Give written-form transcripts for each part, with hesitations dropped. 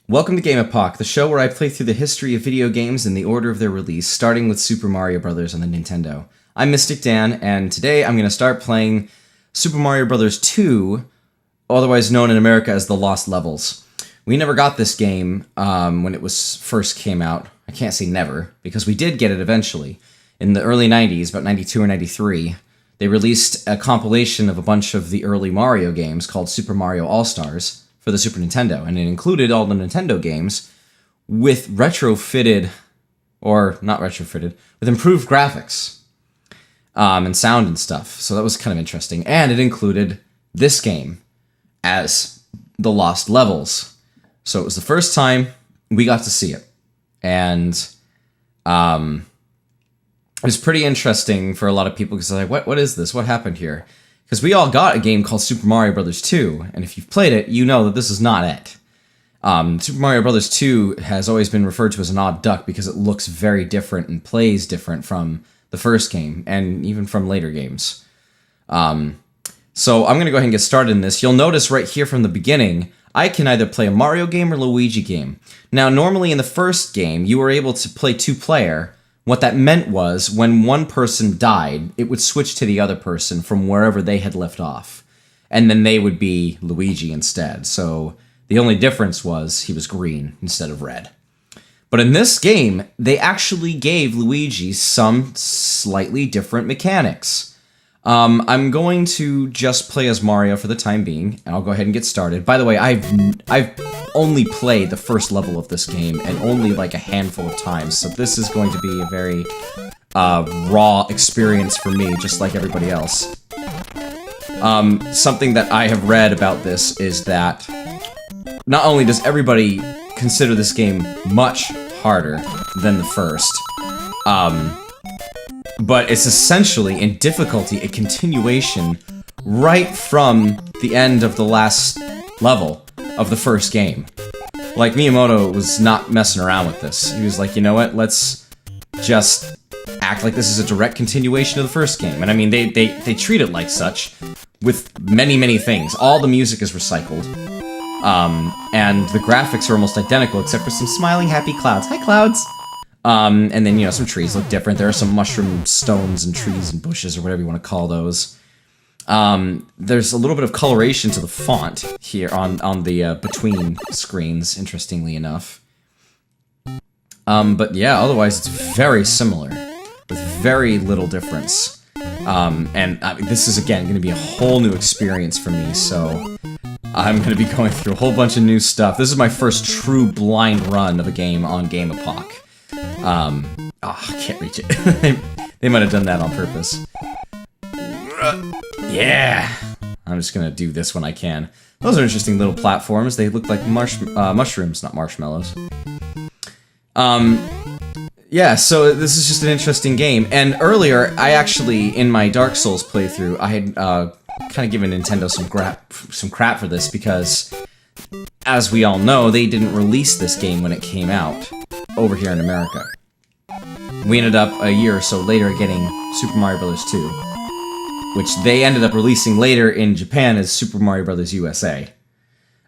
Welcome to GAMEpoch, the show where I play through the history of video games in the order of their release, starting with Super Mario Bros. On the Nintendo. I'm MystikDan, and today I'm going to start playing Super Mario Bros. 2, otherwise known in America as The Lost Levels. We never got this game when it was first came out. I can't say never, because we did get it eventually. In the early 90s, about 92 or 93, they released a compilation of a bunch of the early Mario games called Super Mario All-Stars for the Super Nintendo, and it included all the Nintendo games with retrofitted, or not retrofitted, with improved graphics and sound and stuff. So that was kind of interesting. And it included this game as The Lost Levels. So it was the first time we got to see it. And it was pretty interesting for a lot of people because they're like, what is this? What happened here? Because we all got a game called Super Mario Bros. 2, and if you've played it, you know that this is not it. Super Mario Bros. 2 has always been referred to as an odd duck because it looks very different and plays different from the first game, and even from later games. So I'm going to go ahead and get started in this. You'll notice right here from the beginning, I can either play a Mario game or Luigi game. Now, normally in the first game, you were able to play two-player. What that meant was, when one person died, it would switch to the other person from wherever they had left off. And then they would be Luigi instead. So the only difference was he was green instead of red. But in this game, they actually gave Luigi some slightly different mechanics. I'm going to just play as Mario for the time being, and I'll go ahead and get started. By the way, I've only played the first level of this game, and only like a handful of times, so this is going to be a very raw experience for me, just like everybody else. Something that I have read about this is that not only does everybody consider this game much harder than the first, but it's essentially, in difficulty, a continuation right from the end of the last level of the first game. Like, Miyamoto was not messing around with this. He was like, you know what, let's just act like this is a direct continuation of the first game. And I mean, they treat it like such, with many, many things. All the music is recycled. And the graphics are almost identical, except for some smiling, happy clouds. Hi, clouds! And then, you know, some trees look different. There are some mushroom stones and trees and bushes, or whatever you want to call those. There's a little bit of coloration to the font here on the between screens, interestingly enough. But yeah, otherwise it's very similar, with very little difference. This is, again, going to be a whole new experience for me, so I'm going to be going through a whole bunch of new stuff. This is my first true blind run of a game on GAMEpoch. I can't reach it. They might have done that on purpose. Yeah! I'm just gonna do this when I can. Those are interesting little platforms. They look like mushrooms, not marshmallows. Yeah, so this is just an interesting game. And earlier, I actually, in my Dark Souls playthrough, I had kind of given Nintendo some crap for this because, as we all know, they didn't release this game when it came out over here in America. We ended up a year or so later getting Super Mario Bros. 2, which they ended up releasing later in Japan as Super Mario Bros. USA.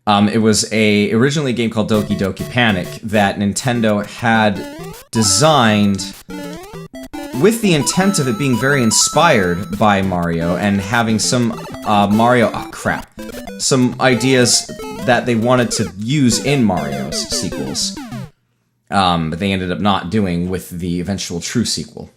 It was originally a game called Doki Doki Panic that Nintendo had designed with the intent of it being very inspired by Mario and having some some ideas that they wanted to use in Mario's sequels. But they ended up not doing with the eventual true sequel.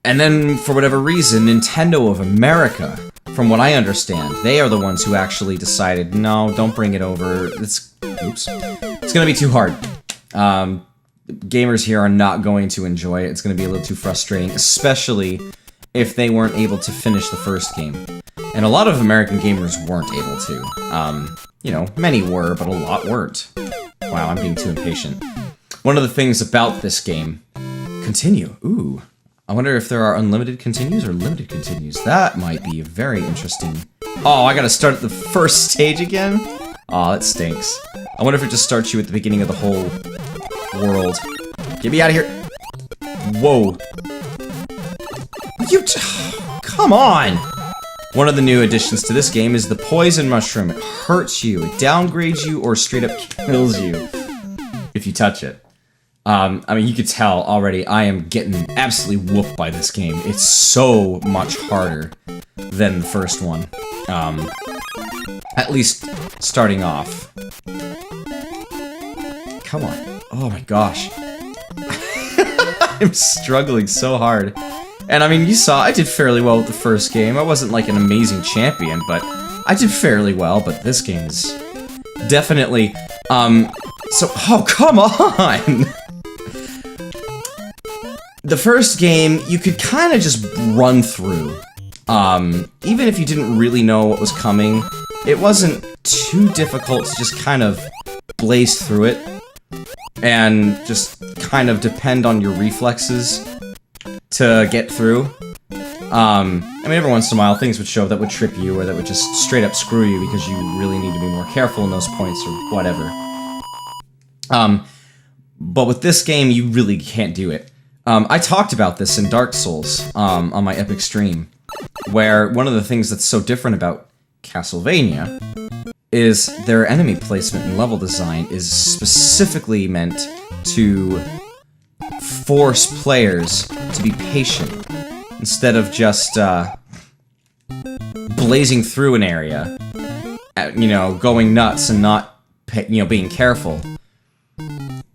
And then, for whatever reason, Nintendo of America, from what I understand, they are the ones who actually decided, no, don't bring it over, it's gonna be too hard. Gamers here are not going to enjoy it, it's gonna be a little too frustrating, especially if they weren't able to finish the first game. And a lot of American gamers weren't able to. You know, many were, but a lot weren't. Wow, I'm being too impatient. One of the things about this game... Continue. Ooh. I wonder if there are unlimited continues or limited continues. That might be very interesting. Oh, I gotta start at the first stage again? Aw, that stinks. I wonder if it just starts you at the beginning of the whole world. Get me out of here! Whoa. You... Come on! One of the new additions to this game is the poison mushroom. It hurts you, it downgrades you, or straight up kills you if you touch it. I mean, you could tell already I am getting absolutely whooped by this game. It's so much harder than the first one. At least starting off. Come on. Oh my gosh. I'm struggling so hard. And I mean, you saw I did fairly well with the first game. I wasn't like an amazing champion, but I did fairly well, but this game is definitely, oh, come on! The first game, you could kind of just run through. Even if you didn't really know what was coming, it wasn't too difficult to just kind of blaze through it and just kind of depend on your reflexes to get through. I mean, every once in a while, things would show up that would trip you or that would just straight up screw you because you really need to be more careful in those points or whatever. But with this game, you really can't do it. I talked about this in Dark Souls on my epic stream, where one of the things that's so different about Castlevania is their enemy placement and level design is specifically meant to force players to be patient instead of just blazing through an area, you know, going nuts and not, you know, being careful.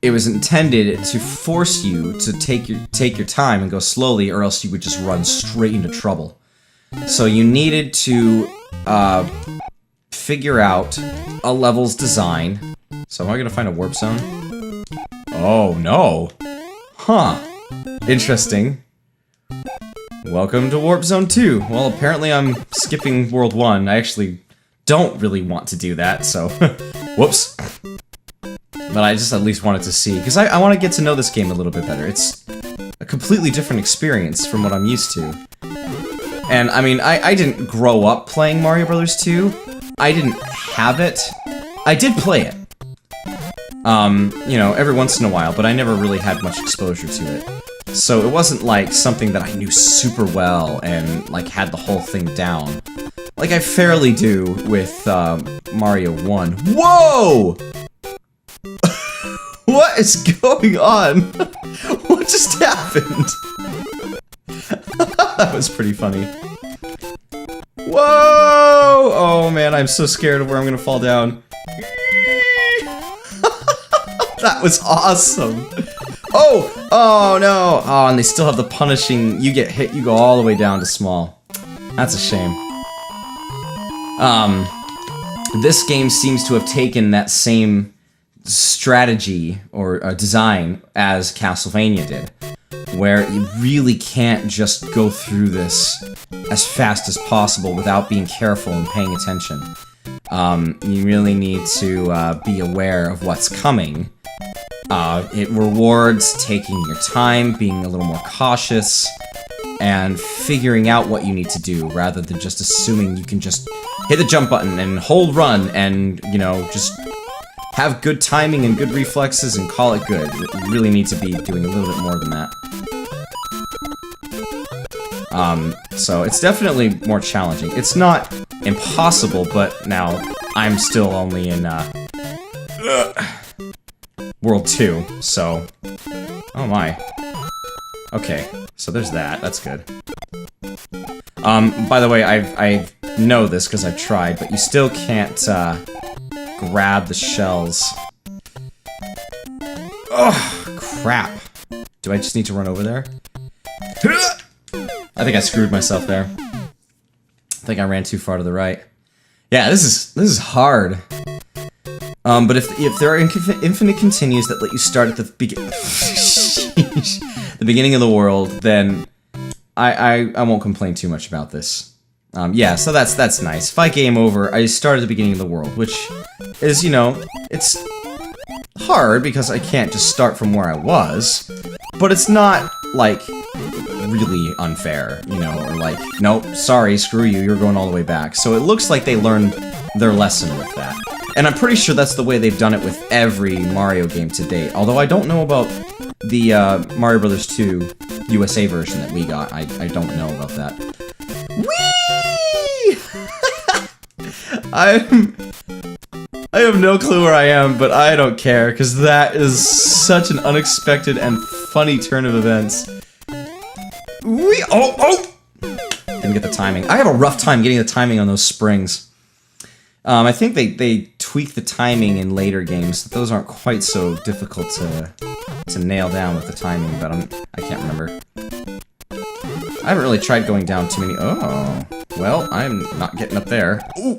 It was intended to force you to take your time and go slowly, or else you would just run straight into trouble. So you needed to figure out a level's design. So am I gonna find a warp zone? Oh no! Huh. Interesting. Welcome to Warp Zone 2. Well, apparently I'm skipping World 1. I actually don't really want to do that, so whoops. But I just at least wanted to see, because I want to get to know this game a little bit better. It's a completely different experience from what I'm used to. And, I mean, I didn't grow up playing Mario Bros. 2. I didn't have it. I did play it. You know, every once in a while, but I never really had much exposure to it. So it wasn't like something that I knew super well and, like, had the whole thing down. Like I fairly do with, Mario 1. Whoa! What is going on? What just happened? That was pretty funny. Whoa! Oh man, I'm so scared of where I'm gonna fall down. That was awesome. Oh! Oh no! Oh, and they still have the punishing, you get hit, you go all the way down to small. That's a shame. This game seems to have taken that same strategy or design as Castlevania did, where you really can't just go through this as fast as possible without being careful and paying attention. You really need to be aware of what's coming. It rewards taking your time, being a little more cautious, and figuring out what you need to do rather than just assuming you can just hit the jump button and hold run and, you know, just have good timing and good reflexes and call it good. You really need to be doing a little bit more than that. So it's definitely more challenging. It's not impossible, but now I'm still only in, World 2, so... Oh my. Okay, so there's that. That's good. By the way, I know this because I've tried, but you still can't, grab the shells. Ugh, crap. Do I just need to run over there? I think I screwed myself there. I think I ran too far to the right. Yeah, this is hard. But if there are infinite continues that let you start at the the beginning of the world, then I won't complain too much about this. Yeah, so that's nice. If I game over, I start at the beginning of the world, which is, you know, it's hard because I can't just start from where I was, but it's not, like, really unfair, you know, or like, nope, sorry, screw you, you're going all the way back. So it looks like they learned their lesson with that. And I'm pretty sure that's the way they've done it with every Mario game to date, although I don't know about the Mario Bros. 2 USA version that we got. I don't know about that. Whee! I have no clue where I am, but I don't care, because that is such an unexpected and funny turn of events. Oh! Didn't get the timing. I have a rough time getting the timing on those springs. I think they tweak the timing in later games. Those aren't quite so difficult to nail down with the timing, but I can't remember. I haven't really tried going down too many. Oh, well, I'm not getting up there. Ooh.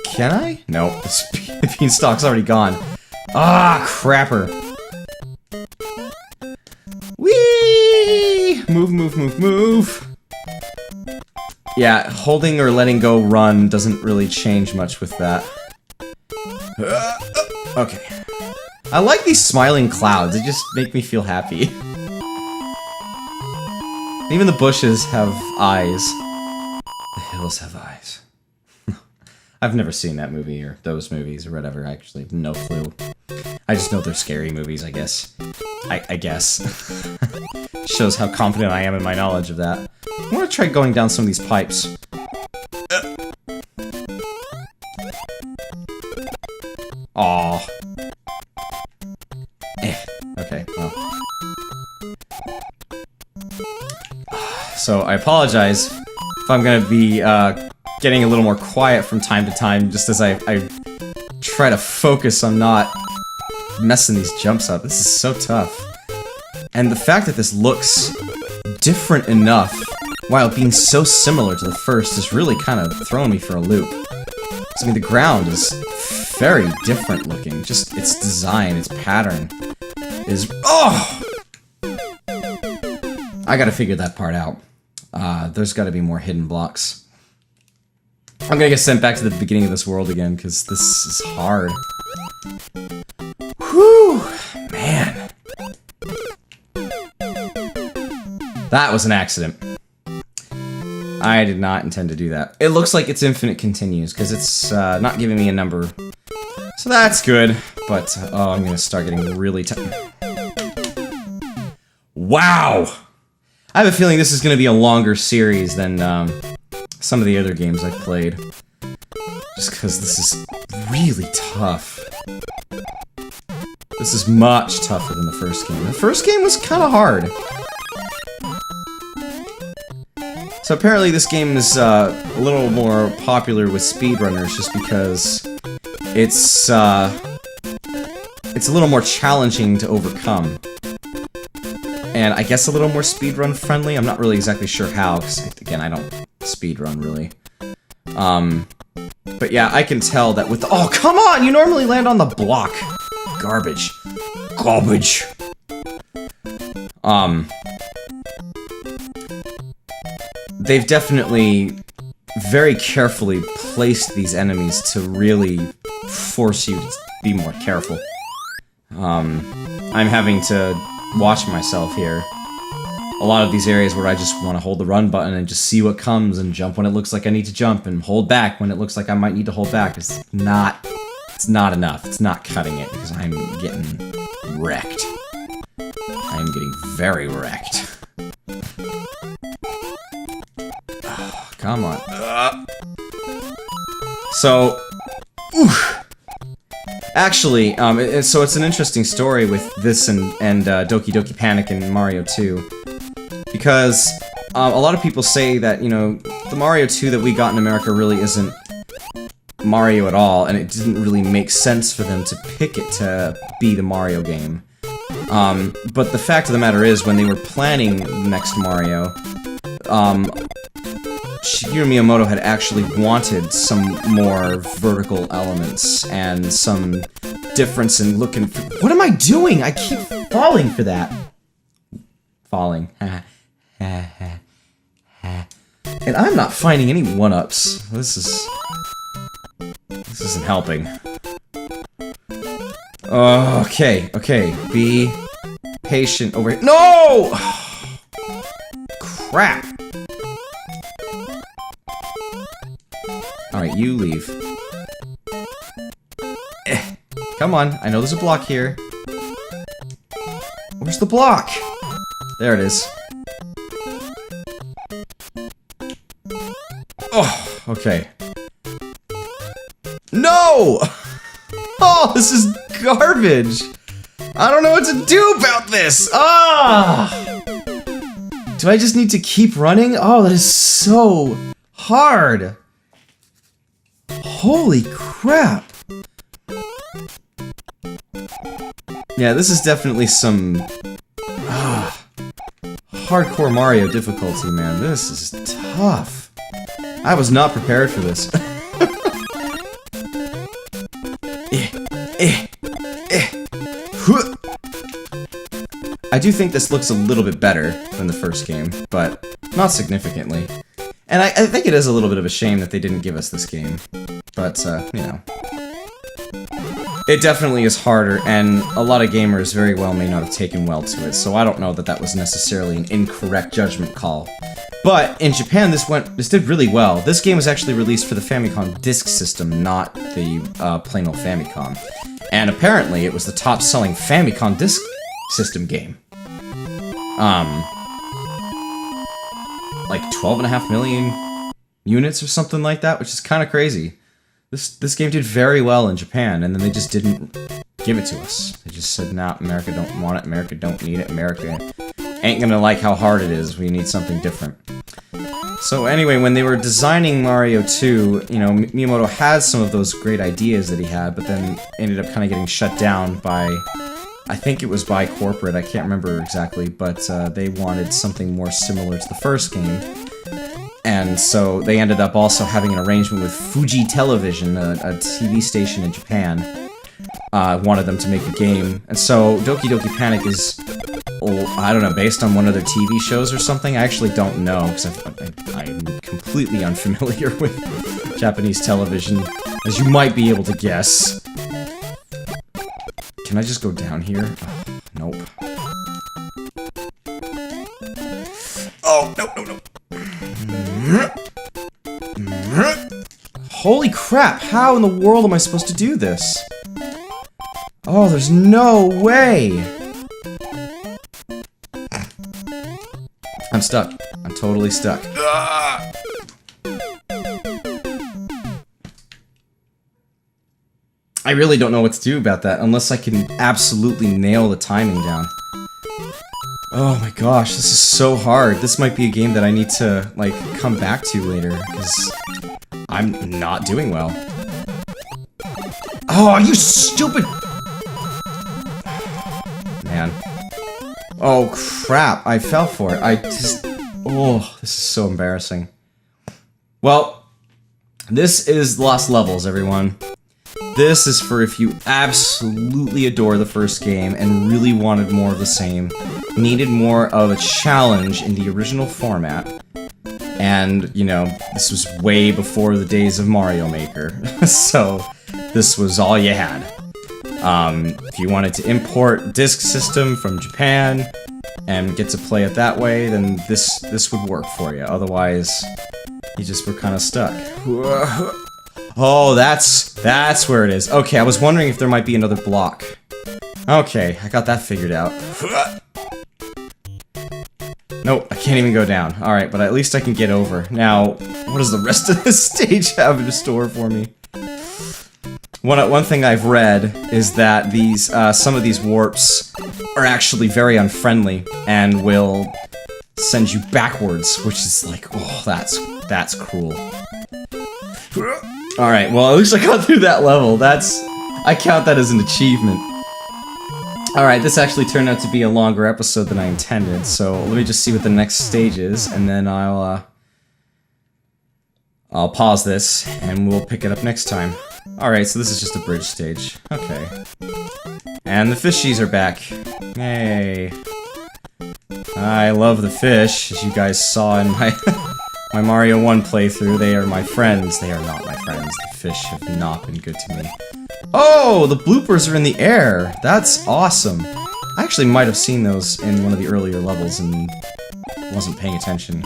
Can I? No, the beanstalk's already gone. Ah, crapper. Whee! Move. Yeah, holding or letting go run doesn't really change much with that. Okay. I like these smiling clouds, they just make me feel happy. Even the bushes have eyes. The hills have eyes. I've never seen that movie or those movies or whatever, actually, no clue. I just know they're scary movies, I guess. I guess. Shows how confident I am in my knowledge of that. I want to try going down some of these pipes. Aww. Okay, well. So, I apologize if I'm gonna be, getting a little more quiet from time to time, just as I try to focus on not messing these jumps up. This is so tough. And the fact that this looks different enough, while being so similar to the first, is really kind of throwing me for a loop. I mean, the ground is very different looking. Just its design, its pattern is... Oh! I gotta figure that part out. There's gotta be more hidden blocks. I'm gonna get sent back to the beginning of this world again, because this is hard. Whew! Man. That was an accident. I did not intend to do that. It looks like it's infinite continues, because it's not giving me a number. So that's good, but oh, I'm gonna start getting really Wow! I have a feeling this is gonna be a longer series than some of the other games I've played. Just because this is really tough. This is much tougher than the first game. The first game was kind of hard. So apparently this game is a little more popular with speedrunners just because it's a little more challenging to overcome. And I guess a little more speedrun friendly. I'm not really exactly sure how, because again, I don't speedrun really. But yeah, I can tell that with the— oh, come on! You normally land on the block! Garbage. Garbage. They've definitely very carefully placed these enemies to really force you to be more careful. I'm having to watch myself here. A lot of these areas where I just want to hold the run button and just see what comes and jump when it looks like I need to jump and hold back when it looks like I might need to hold back. It's not enough. It's not cutting it because I'm getting wrecked. I'm getting very wrecked. Oh, come on. So, oof. Actually, so it's an interesting story with this and Doki Doki Panic and Mario 2. Because a lot of people say that, you know, the Mario 2 that we got in America really isn't Mario at all, and it didn't really make sense for them to pick it to be the Mario game. But the fact of the matter is, when they were planning the next Mario, Shigeru Miyamoto had actually wanted some more vertical elements and some difference in look and... What am I doing? I keep falling for that. Falling. And I'm not finding any one-ups. This isn't helping. Okay. Be patient over here. No! Crap. Alright, you leave. Come on, I know there's a block here. Where's the block? There it is. Oh, okay. No! Oh, this is garbage! I don't know what to do about this! Ah! Do I just need to keep running? Oh, that is so hard! Holy crap! Yeah, this is definitely some hardcore Mario difficulty, man. This is tough. I was not prepared for this. I do think this looks a little bit better than the first game, but not significantly. And I think it is a little bit of a shame that they didn't give us this game. But, you know. It definitely is harder, and a lot of gamers very well may not have taken well to it, so I don't know that that was necessarily an incorrect judgment call. But in Japan, this did really well. This game was actually released for the Famicom Disk System, not the plain old Famicom. And apparently, it was the top-selling Famicom Disk System game. Like 12.5 million units or something like that, which is kind of crazy. This game did very well in Japan, and then they just didn't give it to us. They just said, nah, America don't want it, America don't need it, America ain't gonna like how hard it is, we need something different. So anyway, when they were designing Mario 2, you know, Miyamoto had some of those great ideas that he had, but then ended up kind of getting shut down by, I think it was by corporate, I can't remember exactly, but they wanted something more similar to the first game. And so they ended up also having an arrangement with Fuji Television, a TV station in Japan, wanted them to make a game. And so Doki Doki Panic is, I don't know, based on one of their TV shows or something? I actually don't know, because I'm completely unfamiliar with Japanese television, as you might be able to guess. Can I just go down here? Oh, nope. Oh, no, no, no. Holy crap, how in the world am I supposed to do this? Oh, there's no way! I'm stuck. I'm totally stuck. I really don't know what to do about that unless I can absolutely nail the timing down. Oh my gosh, this is so hard. This might be a game that I need to, like, come back to later, because I'm not doing well. Oh, you stupid... Man. Oh, crap. I fell for it. I just... Oh, this is so embarrassing. Well, this is Lost Levels, everyone. This is for if you absolutely adore the first game and really wanted more of the same, needed more of a challenge in the original format, and, you know, this was way before the days of Mario Maker, so this was all you had. If you wanted to import Disk System from Japan and get to play it that way, then this would work for you. Otherwise, you just were kind of stuck. Oh, that's where it is. Okay, I was wondering if there might be another block. Okay, I got that figured out. Nope, I can't even go down. Alright, but at least I can get over. Now, what does the rest of this stage have in store for me? One thing I've read is that these, some of these warps are actually very unfriendly and will send you backwards, which is like, oh, that's cruel. Alright, well, at least I got through that level. I count that as an achievement. Alright, this actually turned out to be a longer episode than I intended, so let me just see what the next stage is, and then I'll pause this, and we'll pick it up next time. Alright, so this is just a bridge stage. Okay. And the fishies are back. Yay. I love the fish, as you guys saw in my my Mario 1 playthrough. They are my friends. They are not my friends. The fish have not been good to me. Oh, the bloopers are in the air! That's awesome! I actually might have seen those in one of the earlier levels and wasn't paying attention.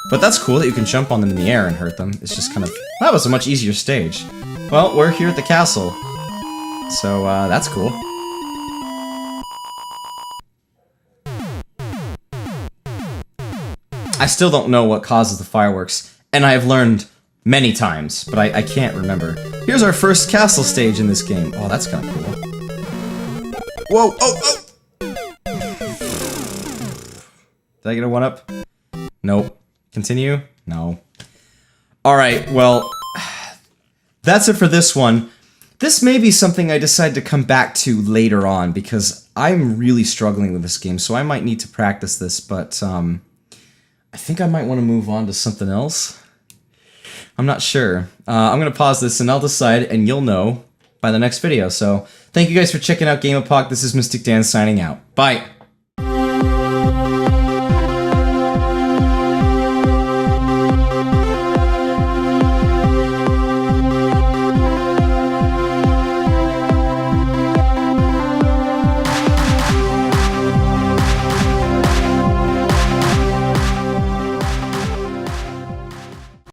But that's cool that you can jump on them in the air and hurt them. It's just kind of... That was a much easier stage. Well, we're here at the castle. So, that's cool. I still don't know what causes the fireworks, and I have learned many times, but I can't remember. Here's our first castle stage in this game. Oh, that's kind of cool. Whoa! Oh! Did I get a 1-up? Nope. Continue? No. Alright, well, that's it for this one. This may be something I decide to come back to later on, because I'm really struggling with this game, so I might need to practice this, but I think I might want to move on to something else. I'm not sure. I'm going to pause this, and I'll decide, and you'll know by the next video. So, thank you guys for checking out GAMEpoch. This is MystikDan signing out. Bye!